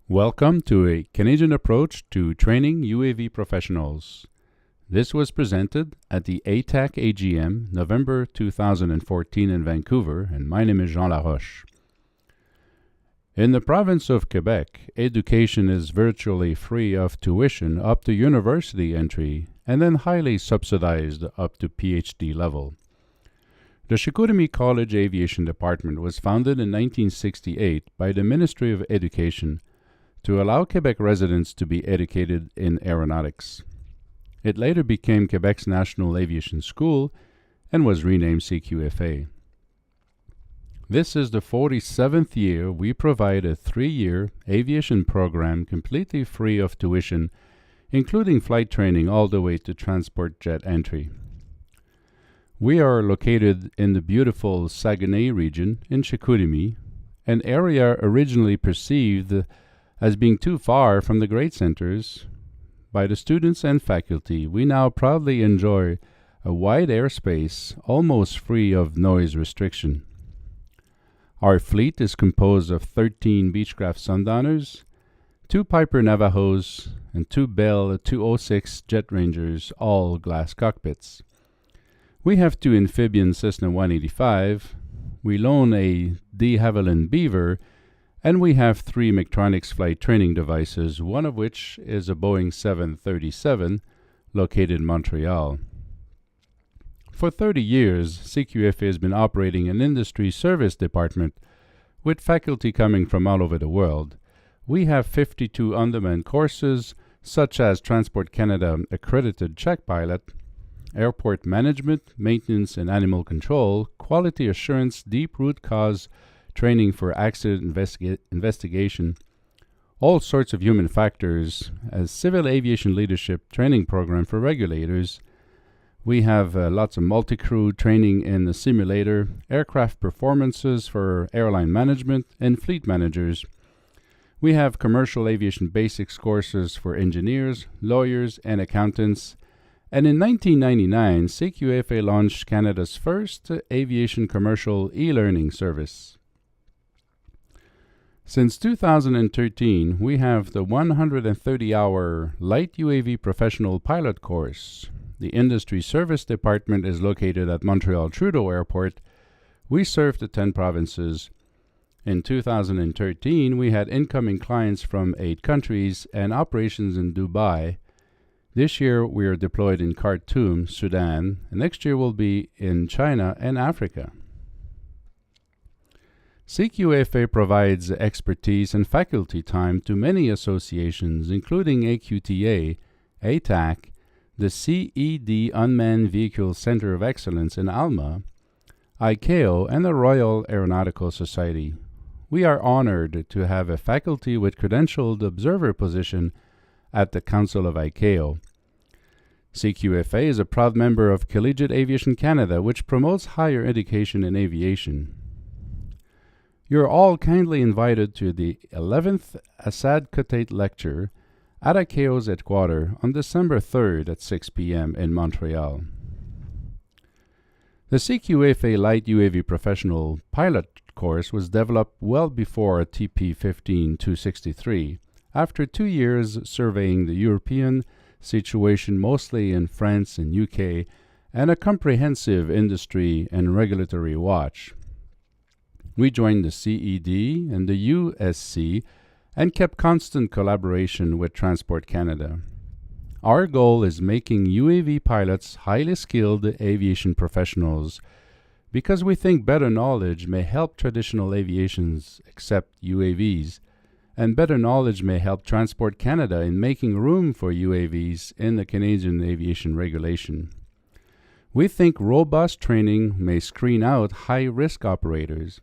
Welcome to a Canadian approach to training UAV professionals. This was presented at the ATAC AGM, November 2014 in Vancouver, and my name is Jean Laroche. In the province of Quebec, education is virtually free of tuition up to university entry and then highly subsidized up to PhD level. The Chicoutimi College Aviation Department was founded in 1968 by the Ministry of Education to allow Quebec residents to be educated in aeronautics. It later became Quebec's National Aviation School and was renamed CQFA. This is the 47th year we provide a 3-year aviation program completely free of tuition, including flight training all the way to transport jet entry. We are located in the beautiful Saguenay region in Chicoutimi, an area originally perceived as being too far from the great centers. By the students and faculty, we now proudly enjoy a wide airspace almost free of noise restriction. Our fleet is composed of 13 Beechcraft Sundowners, 2 Piper Navajos, and 2 Bell 206 Jet Rangers, all glass cockpits. We have 2 amphibian Cessna 185, we loan a de Havilland Beaver, and we have 3 Mechatronics flight training devices, one of which is a Boeing 737 located in Montreal. For 30 years, CQFA has been operating an industry service department with faculty coming from all over the world. We have 52 on-demand courses, such as Transport Canada accredited check pilot, airport management, maintenance and animal control, quality assurance, deep root cause training for accident investigation, all sorts of human factors, a civil aviation leadership training program for regulators. We have lots of multi-crew training in the simulator, aircraft performances for airline management, and fleet managers. We have commercial aviation basics courses for engineers, lawyers, and accountants. And in 1999, CQFA launched Canada's first aviation commercial e-learning service. Since 2013, we have the 130-hour Light UAV Professional Pilot course. The Industry Service Department is located at Montreal Trudeau Airport. We serve the 10 provinces. In 2013, we had incoming clients from 8 countries and operations in Dubai. This year, we are deployed in Khartoum, Sudan, and next year we'll be in China and Africa. CQFA provides expertise and faculty time to many associations, including AQTA, ATAC, the CED Unmanned Vehicle Center of Excellence in Alma, ICAO, and the Royal Aeronautical Society. We are honored to have a faculty with credentialed observer position at the Council of ICAO. CQFA is a proud member of Collegiate Aviation Canada, which promotes higher education in aviation. You're all kindly invited to the 11th Assad Kotate Lecture at ICAO's headquarters on December 3rd at 6 p.m. in Montreal. The CQFA Light UAV Professional Pilot course was developed well before TP15-263, after 2 years surveying the European situation mostly in France and UK, and a comprehensive industry and regulatory watch. We joined the CED and the USC and kept constant collaboration with Transport Canada. Our goal is making UAV pilots highly skilled aviation professionals because we think better knowledge may help traditional aviations accept UAVs, and better knowledge may help Transport Canada in making room for UAVs in the Canadian aviation regulation. We think robust training may screen out high-risk operators.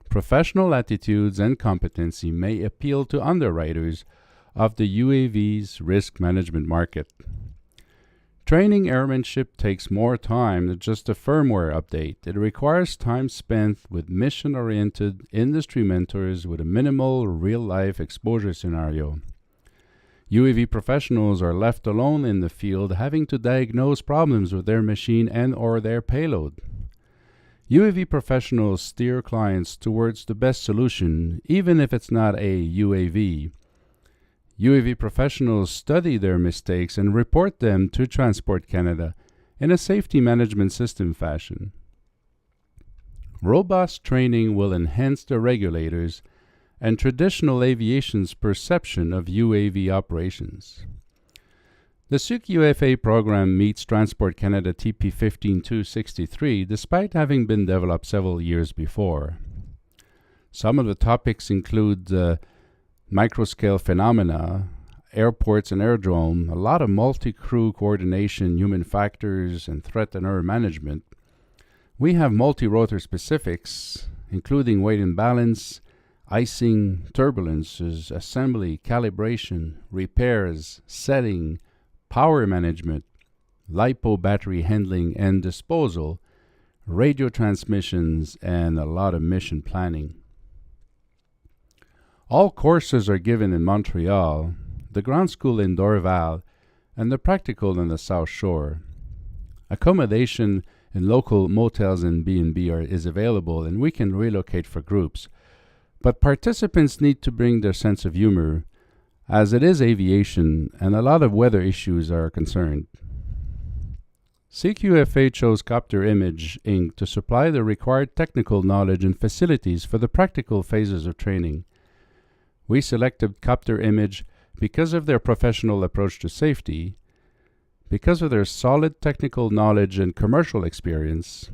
Professional attitudes and competency may appeal to underwriters of the UAV's risk management market. Training airmanship takes more time than just a firmware update. It requires time spent with mission-oriented industry mentors with a minimal real-life exposure scenario. UAV professionals are left alone in the field, having to diagnose problems with their machine and or their payload. UAV professionals steer clients towards the best solution, even if it's not a UAV. UAV professionals study their mistakes and report them to Transport Canada in a safety management system fashion. Robust training will enhance the regulators and traditional aviation's perception of UAV operations. The CQFA program meets Transport Canada TP 15263 despite having been developed several years before. Some of the topics include microscale phenomena, airports and aerodrome, a lot of multi-crew coordination, human factors, and threat and error management. We have multi-rotor specifics, including weight and balance, icing, turbulences, assembly, calibration, repairs, setting, power management, LiPo battery handling and disposal, radio transmissions, and a lot of mission planning. All courses are given in Montreal, the ground school in Dorval, and the practical in the South Shore. Accommodation in local motels and B&B is available, and we can relocate for groups. But participants need to bring their sense of humor, as it is aviation and a lot of weather issues are concerned. CQFA chose Copter Image Inc. to supply the required technical knowledge and facilities for the practical phases of training. We selected Copter Image because of their professional approach to safety, because of their solid technical knowledge and commercial experience,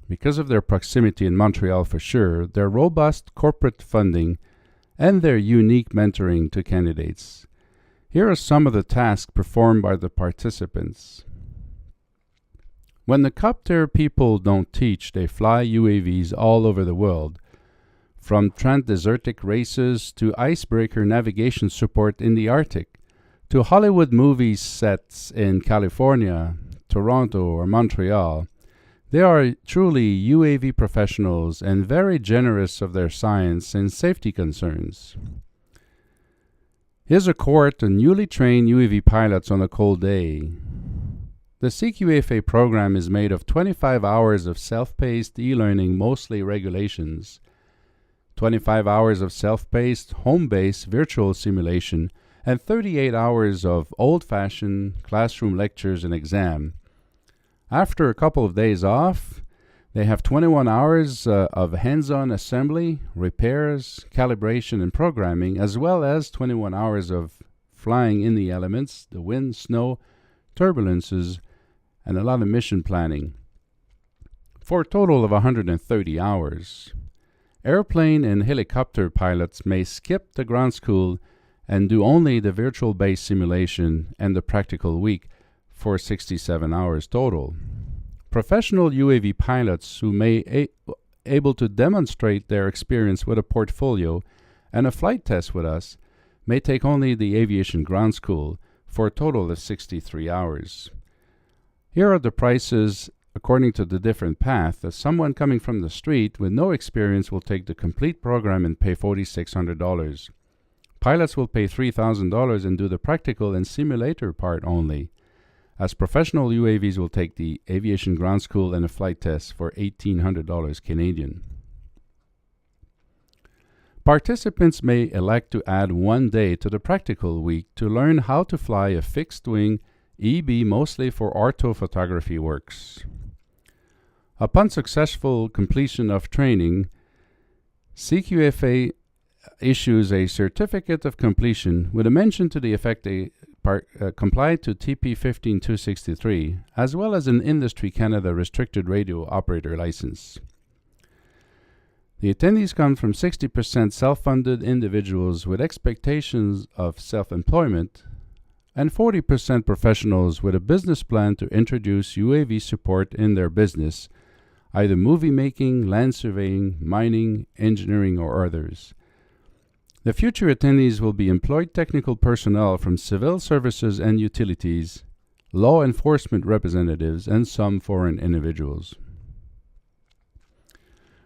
because of their proximity in Montreal for sure, their robust corporate funding, and their unique mentoring to candidates. Here are some of the tasks performed by the participants. When the Copter people don't teach, they fly UAVs all over the world, from transdesertic races to icebreaker navigation support in the Arctic, to Hollywood movie sets in California, Toronto, or Montreal. They are truly UAV professionals and very generous of their science and safety concerns. Here's a cohort of newly trained UAV pilots on a cold day. The CQFA program is made of 25 hours of self-paced e-learning, mostly regulations, 25 hours of self-paced, home-based virtual simulation, and 38 hours of old-fashioned classroom lectures and exam. After a couple of days off, they have 21 hours of hands-on assembly, repairs, calibration, and programming, as well as 21 hours of flying in the elements, the wind, snow, turbulences, and a lot of mission planning, for a total of 130 hours. Airplane and helicopter pilots may skip the ground school and do only the virtual base simulation and the practical week for 67 hours total. Professional UAV pilots who may able to demonstrate their experience with a portfolio and a flight test with us may take only the aviation ground school for a total of 63 hours. Here are the prices according to the different path. Someone coming from the street with no experience will take the complete program and pay $4,600. Pilots will pay $3,000 and do the practical and simulator part only, as professional UAVs will take the aviation ground school and a flight test for $1,800 Canadian. Participants may elect to add 1 day to the practical week to learn how to fly a fixed-wing EB, mostly for orthophotography works. Upon successful completion of training, CQFA issues a certificate of completion with a mention to the effect they complied to TP 15263, as well as an Industry Canada restricted radio operator license. The attendees come from 60% self-funded individuals with expectations of self-employment and 40% professionals with a business plan to introduce UAV support in their business, either movie making, land surveying, mining, engineering, or others. The future attendees will be employed technical personnel from civil services and utilities, law enforcement representatives, and some foreign individuals.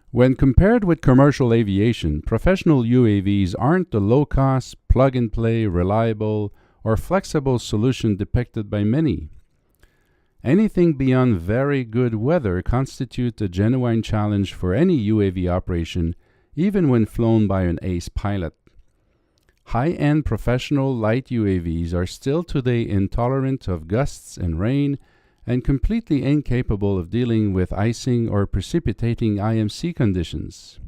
When compared with commercial aviation, professional UAVs aren't the low-cost, plug-and-play, reliable, or flexible solution depicted by many. Anything beyond very good weather constitutes a genuine challenge for any UAV operation, even when flown by an ace pilot. High-end professional light UAVs are still today intolerant of gusts and rain and completely incapable of dealing with icing or precipitating IMC conditions.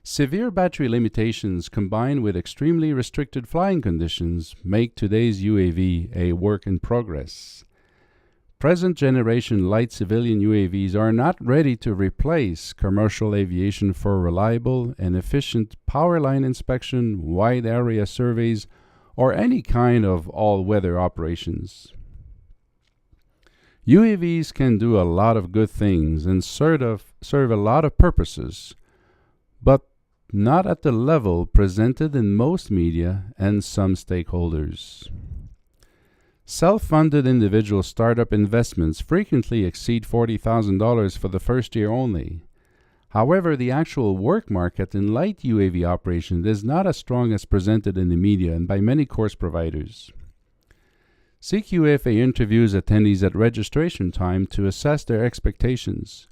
Severe battery limitations combined with extremely restricted flying conditions make today's UAV a work in progress. Present generation light civilian UAVs are not ready to replace commercial aviation for reliable and efficient power line inspection, wide area surveys, or any kind of all-weather operations. UAVs can do a lot of good things and serve a lot of purposes, but not at the level presented in most media and some stakeholders. Self-funded individual startup investments frequently exceed $40,000 for the first year only. However, the actual work market in light UAV operation is not as strong as presented in the media and by many course providers. CQFA interviews attendees at registration time to assess their expectations.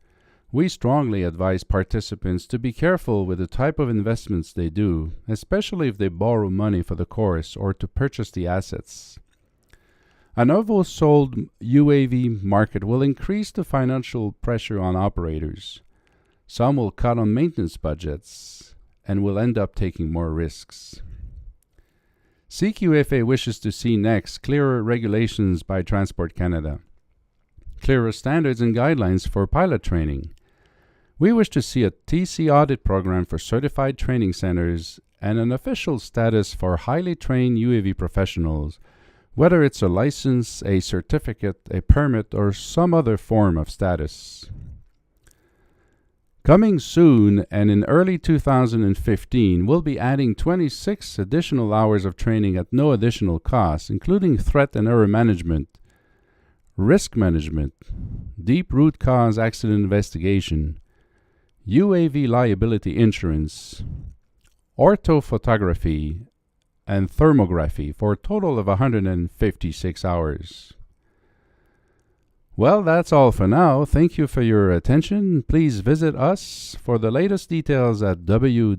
We strongly advise participants to be careful with the type of investments they do, especially if they borrow money for the course or to purchase the assets. An oversold UAV market will increase the financial pressure on operators. Some will cut on maintenance budgets and will end up taking more risks. CQFA wishes to see next clearer regulations by Transport Canada, clearer standards and guidelines for pilot training. We wish to see a TC audit program for certified training centers and an official status for highly trained UAV professionals, whether it's a license, a certificate, a permit, or some other form of status. Coming soon and in early 2015, we'll be adding 26 additional hours of training at no additional cost, including threat and error management, risk management, deep root cause accident investigation, UAV liability insurance, orthophotography, and thermography for a total of 156 hours. Well, that's all for now. Thank you for your attention. Please visit us for the latest details at www.cqfa.ca.